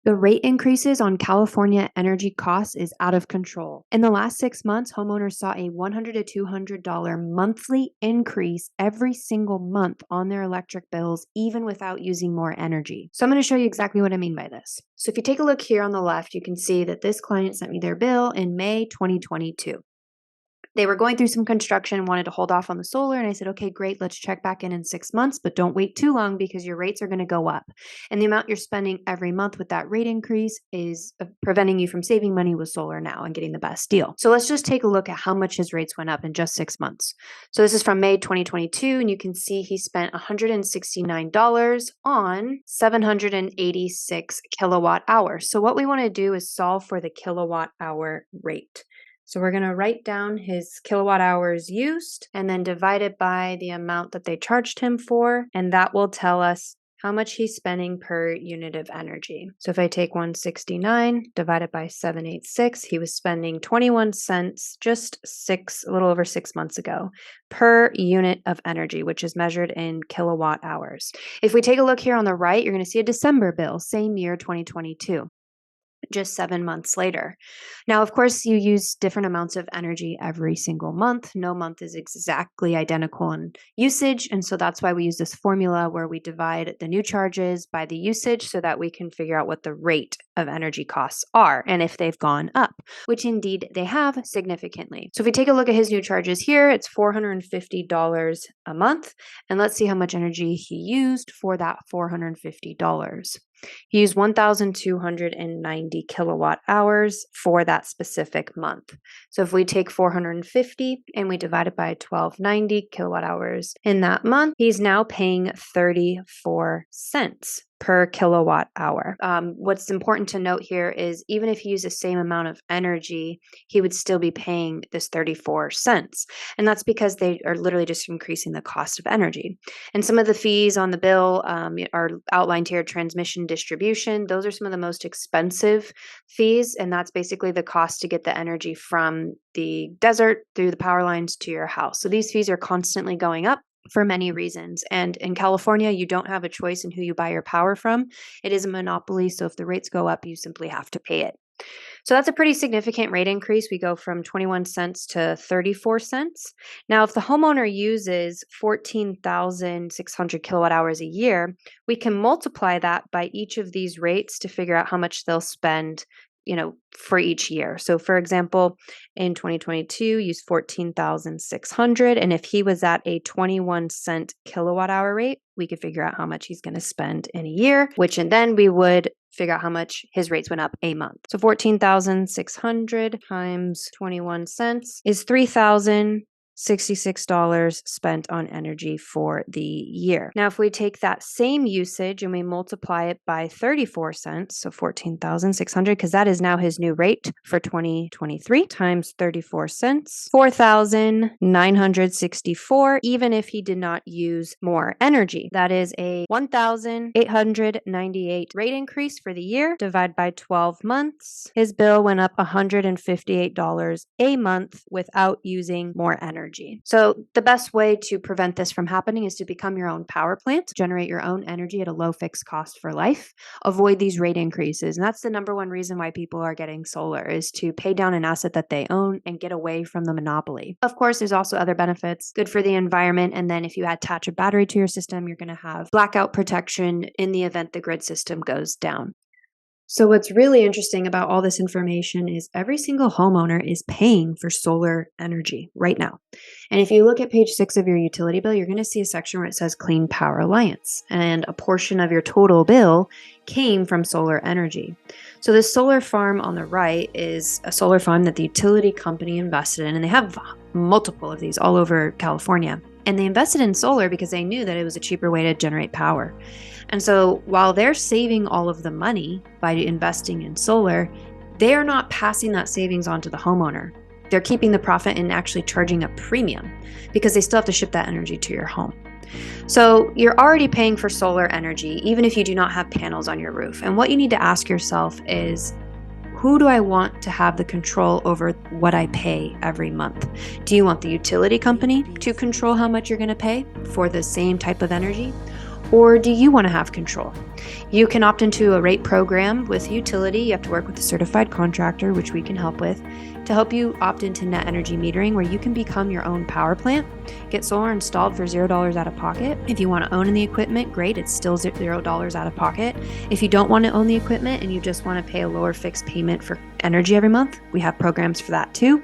The rate increases on California energy costs is out of control. In the last 6 months, homeowners saw a $100 to $200 monthly increase every single month on their electric bills, even without using more energy. So I'm going to show you exactly what I mean by this. So if you take a look here on the left, you can see that this client sent me their bill in May 2022. They were going through some construction, wanted to hold off on the solar, and I said, okay, great, let's check back in 6 months, but don't wait too long because your rates are going to go up. And the amount you're spending every month with that rate increase is preventing you from saving money with solar now and getting the best deal. So let's just take a look at how much his rates went up in just 6 months. So this is from May 2022, and you can see he spent $169 on 786 kilowatt hours. So what we want to do is solve for the kilowatt hour rate. So we're going to write down his kilowatt hours used and then divide it by the amount that they charged him for. And that will tell us how much he's spending per unit of energy. So if I take 169 divided by 786, he was spending 21 cents just a little over 6 months ago per unit of energy, which is measured in kilowatt hours. If we take a look here on the right, you're going to see a December bill, same year, 2022. Just 7 months later. Now, of course, you use different amounts of energy every single month. No month is exactly identical in usage. And so that's why we use this formula where we divide the new charges by the usage so that we can figure out what the rate of energy costs are and if they've gone up, which indeed they have significantly. So if we take a look at his new charges here, it's $450 a month. And let's see how much energy he used for that $450. He used 1,290 kilowatt hours for that specific month. So if we take 450 and we divide it by 1,290 kilowatt hours in that month, he's now paying 34 cents per kilowatt hour. What's important to note here is even if he used the same amount of energy, he would still be paying this 34 cents. And that's because they are literally just increasing the cost of energy. And some of the fees on the bill are outlined here: transmission, distribution. Those are some of the most expensive fees. And that's basically the cost to get the energy from the desert through the power lines to your house. So these fees are constantly going up for many reasons. And in California, you don't have a choice in who you buy your power from. It is a monopoly. So if the rates go up, you simply have to pay it. So that's a pretty significant rate increase. We go from 21 cents to 34 cents. Now, if the homeowner uses 14,600 kilowatt hours a year, we can multiply that by each of these rates to figure out how much they'll spend for each year. So for example, in 2022, use 14,600. And if he was at a 21 cent kilowatt hour rate, we could figure out how much he's going to spend in a year, and then we would figure out how much his rates went up a month. So 14,600 times 21 cents is $3,066 spent on energy for the year. Now, if we take that same usage and we multiply it by 34 cents, so 14,600, because that is now his new rate for 2023, times 34 cents, 4,964, even if he did not use more energy. That is a 1,898 rate increase for the year. Divide by 12 months. His bill went up $158 a month without using more energy. So the best way to prevent this from happening is to become your own power plant, generate your own energy at a low fixed cost for life, avoid these rate increases. And that's the number one reason why people are getting solar, is to pay down an asset that they own and get away from the monopoly. Of course, there's also other benefits, good for the environment. And then if you attach a battery to your system, you're going to have blackout protection in the event the grid system goes down. So what's really interesting about all this information is every single homeowner is paying for solar energy right now. And if you look at page 6 of your utility bill, you're going to see a section where it says Clean Power Alliance, and a portion of your total bill came from solar energy. So this solar farm on the right is a solar farm that the utility company invested in, and they have multiple of these all over California. And they invested in solar because they knew that it was a cheaper way to generate power. And so while they're saving all of the money by investing in solar, they are not passing that savings on to the homeowner. They're keeping the profit and actually charging a premium because they still have to ship that energy to your home. So you're already paying for solar energy, even if you do not have panels on your roof. And what you need to ask yourself is, who do I want to have the control over what I pay every month? Do you want the utility company to control how much you're going to pay for the same type of energy? Or do you want to have control? You can opt into a rate program with utility. You have to work with a certified contractor, which we can help with, to help you opt into net energy metering, where you can become your own power plant, get solar installed for $0 out of pocket. If you want to own the equipment, great, it's still $0 out of pocket. If you don't want to own the equipment and you just want to pay a lower fixed payment for energy every month, we have programs for that too.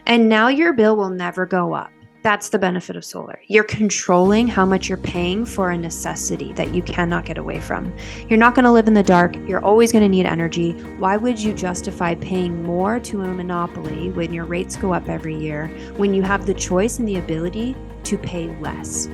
And now your bill will never go up. That's the benefit of solar. You're controlling how much you're paying for a necessity that you cannot get away from. You're not going to live in the dark. You're always going to need energy. Why would you justify paying more to a monopoly when your rates go up every year, when you have the choice and the ability to pay less?